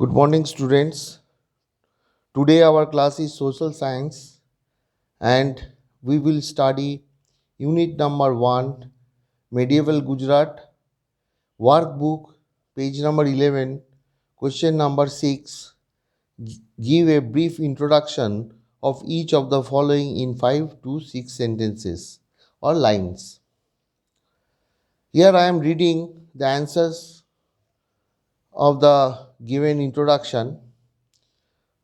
Good morning, students. Today, our class is Social Science, and we will study Unit number 1, Medieval Gujarat, Workbook, page number 11, question number 6. Give a brief introduction of each of the following in 5 to 6 sentences or lines. Here I am reading the answers of the given introduction.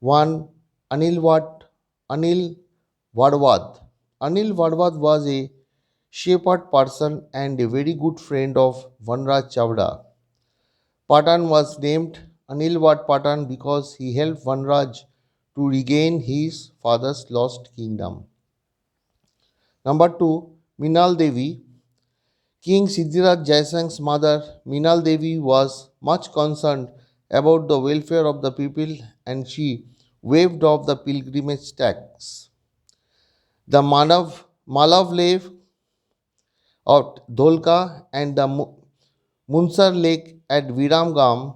1. Anil Wat Anil Vadwad. Anil Vadwad was a shepherd person and a very good friend of Vanraj Chavda. Patan was named Anil Vad Patan because he helped Vanraj to regain his father's lost kingdom. Number 2. Minal Devi. King Siddharth Jaisang's mother, Minal Devi, was much concerned about the welfare of the people and she waived off the pilgrimage tax. The Malav Lake of Dholka and the Munsar Lake at Viramgam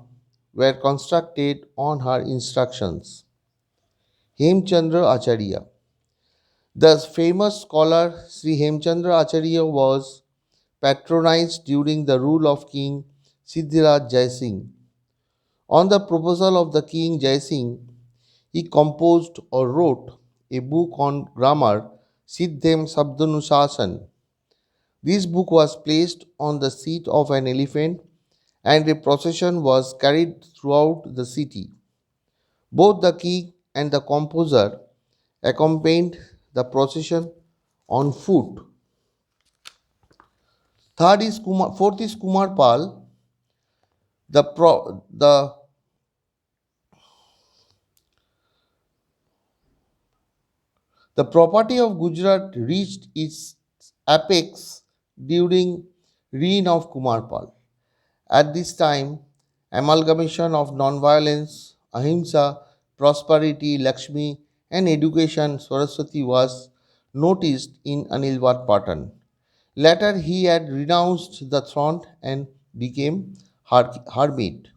were constructed on her instructions. Hemchandra Acharya. The famous scholar Sri Hemchandra Acharya was patronized during the rule of King Siddharth Jaisingh. On the proposal of the King Jaisingh, he composed or wrote a book on grammar, Siddhem Sabdanusasan. This book was placed on the seat of an elephant and a procession was carried throughout the city. Both the king and the composer accompanied the procession on foot. Fourth is Kumar Pal. The property of Gujarat reached its apex during reign of Kumar Pal. At this time, amalgamation of non-violence, ahimsa, prosperity, Lakshmi, and education, Saraswati, was noticed in Anil Vad Patan. Later, he had renounced the throne and became hermit.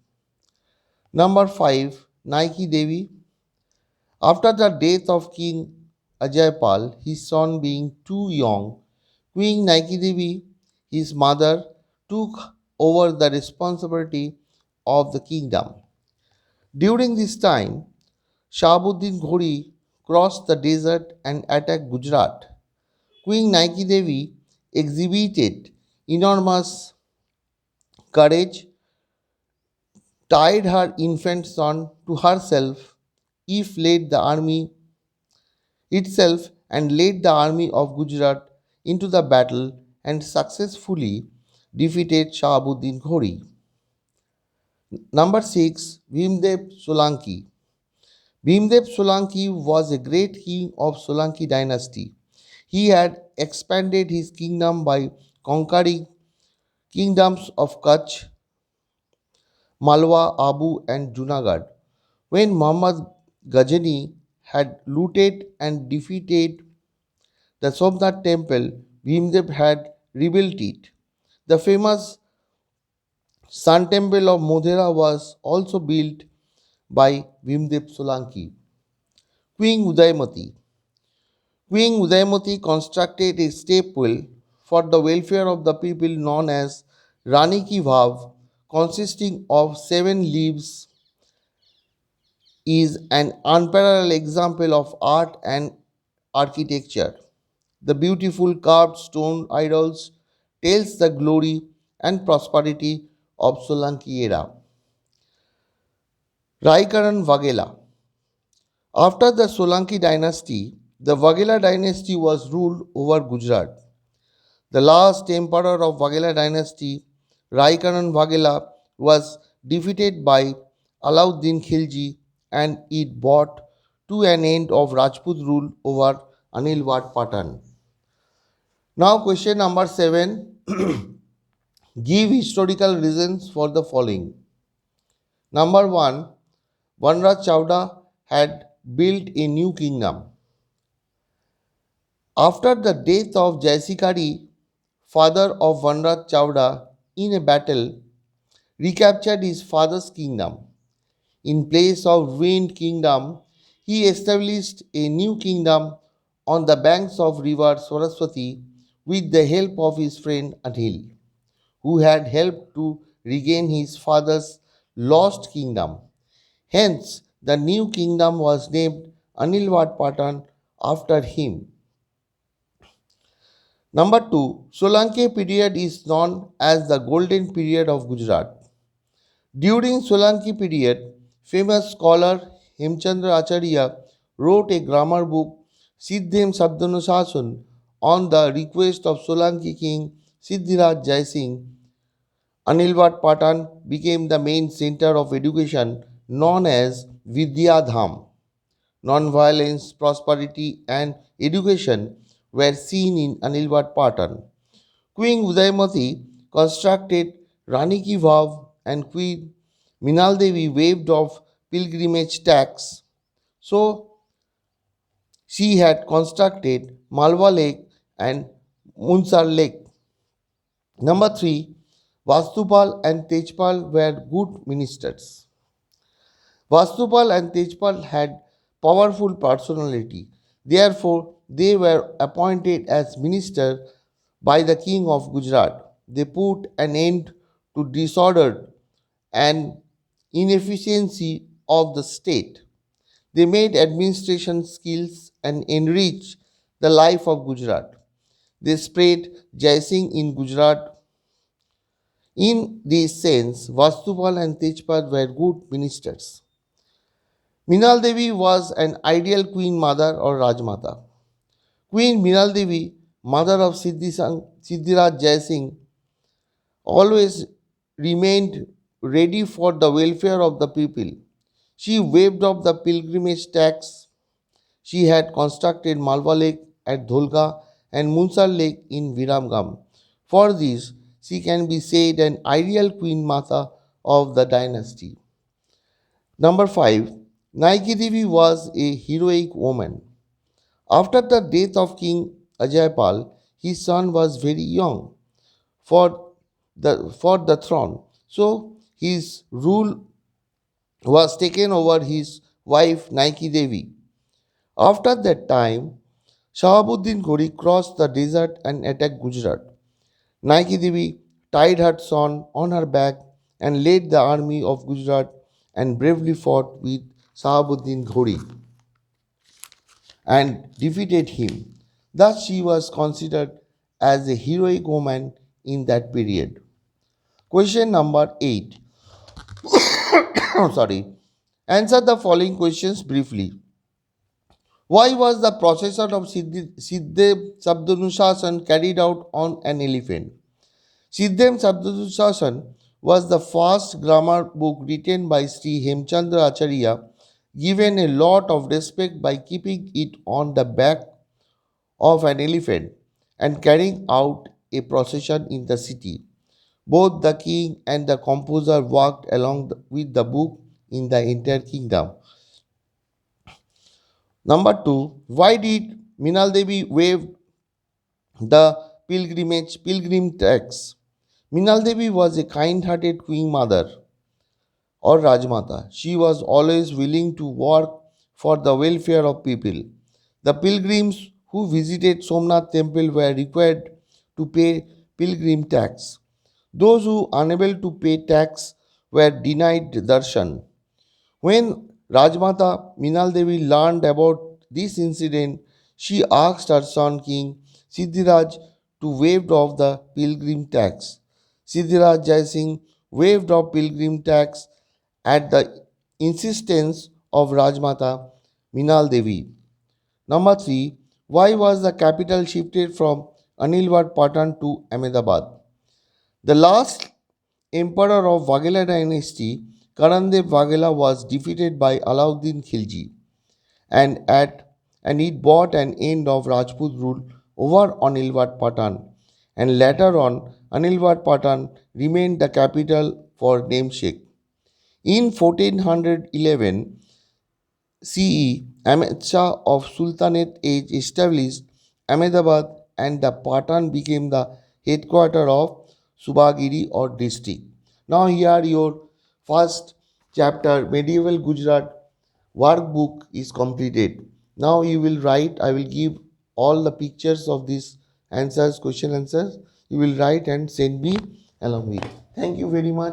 Number 5. Naiki Devi. After the death of King Ajaypal, his son being too young, Queen Naiki Devi, his mother, took over the responsibility of the kingdom. During this time, Shahabuddin Ghori crossed the desert and attacked Gujarat. Queen Naiki Devi exhibited enormous courage, tied her infant son to herself, if led the army itself and led the army of Gujarat into the battle and successfully defeated Shahabuddin Ghori. Number 6. Bhimdev Solanki. Bhimdev Solanki was a great king of Solanki dynasty. He had expanded his kingdom by conquering kingdoms of Kutch, Malwa, Abu and Junagadh. When Muhammad Ghazani had looted and defeated the Somnath temple, Bhimdev had rebuilt it. The famous Sun temple of Modhera was also built by Bhimdev Solanki. Queen Udaymati. Queen Udaymati constructed a step-well for the welfare of the people known as Rani Ki Bhav, consisting of 7 leaves, is an unparalleled example of art and architecture. The beautiful carved stone idols tells the glory and prosperity of Solanki era. Raikaran Vagela. After the Solanki dynasty, the Vagela dynasty was ruled over Gujarat. The last emperor of Vagela dynasty, Raikaran Vagela, was defeated by Alauddin Khilji and it brought to an end of Rajput rule over Anil Vad Patan. Now question number 7. Give historical reasons for the following. Number 1. Vanraj Chavda had built a new kingdom. After the death of Jaisikari, father of Vanraj Chavda, in a battle, recaptured his father's kingdom. in place of ruined kingdom, he established a new kingdom on the banks of river Saraswati with the help of his friend Anil, who had helped to regain his father's lost kingdom. Hence, the new kingdom was named Anilwat Patan after him. Number 2, Solanki period is known as the golden period of Gujarat. During Solanki period, famous scholar Hemchandra Acharya wrote a grammar book Siddhem Sabdanusasan on the request of Solanki king Siddhiraj Jai Singh. Anilwat Patan became the main center of education known as Vidyadham. Non-violence, prosperity and education were seen in Anilwat Patan. Queen Udaymati constructed Rani Ki Vav and Queen Minal Devi waived off pilgrimage tax. So she had constructed Malwa Lake and Munsar Lake. Number 3, Vastupal and Tejpal were good ministers. Vastupal and Tejpal had powerful personality. Therefore, they were appointed as minister by the king of Gujarat. They put an end to disorder and inefficiency of the state. They made administration skills and enriched the life of Gujarat. They spread Jai Singh in Gujarat. In this sense, Vastupal and Tejpal were good ministers. Minal Devi was an ideal queen mother or Rajmata. Queen Minal Devi, mother of Siddhiraj Jai Singh, always remained ready for the welfare of the people. She waived off the pilgrimage tax. She had constructed Malwa Lake at Dholka and Munsar Lake in Viramgam. For this, she can be said an ideal Queen Mata of the dynasty. Number 5. Naiki Devi was a heroic woman. After the death of King Ajaypal, his son was very young for the throne. So his rule was taken over his wife Naiki Devi. After that time, Shahabuddin Ghori crossed the desert and attacked Gujarat. Naiki Devi tied her son on her back and led the army of Gujarat and bravely fought with Shahabuddin Ghori and defeated him. Thus, she was considered as a heroic woman in that period. Question number 8. Sorry. Answer the following questions briefly. Why was the procession of Siddhe Sabdanushasana carried out on an elephant? Siddhem Sabdanushasana was the first grammar book written by Sri Hemchandra Acharya, given a lot of respect by keeping it on the back of an elephant and carrying out a procession in the city. Both the king and the composer worked along with the book in the entire kingdom. Number 2, why did Minal Devi waive the pilgrim tax? Minal Devi was a kind-hearted queen mother or Rajmata. She was always willing to work for the welfare of people. The pilgrims who visited Somnath temple were required to pay pilgrim tax. Those who unable to pay tax were denied darshan. When Rajmata Minal Devi learned about this incident, she asked her son King Siddhiraj to waive off the pilgrim tax. Siddhiraj Jai Singh waived off pilgrim tax at the insistence of Rajmata Minal Devi. Number 3. Why was the capital shifted from Anilwat Patan to Ahmedabad? The last emperor of Waghela dynasty, Karandev Waghela, was defeated by Alauddin Khilji and it brought an end of Rajput rule over Anilwat Patan, and later on Anilwat Patan remained the capital for namesake. In 1411 CE, Ahmed Shah of Sultanate age established Ahmedabad and the Patan became the headquarters of Subagiri or district. Now here your first chapter Medieval Gujarat workbook is completed. Now you will write, I will give all the pictures of these answers, question answers. You will write and send me along with. Thank you very much.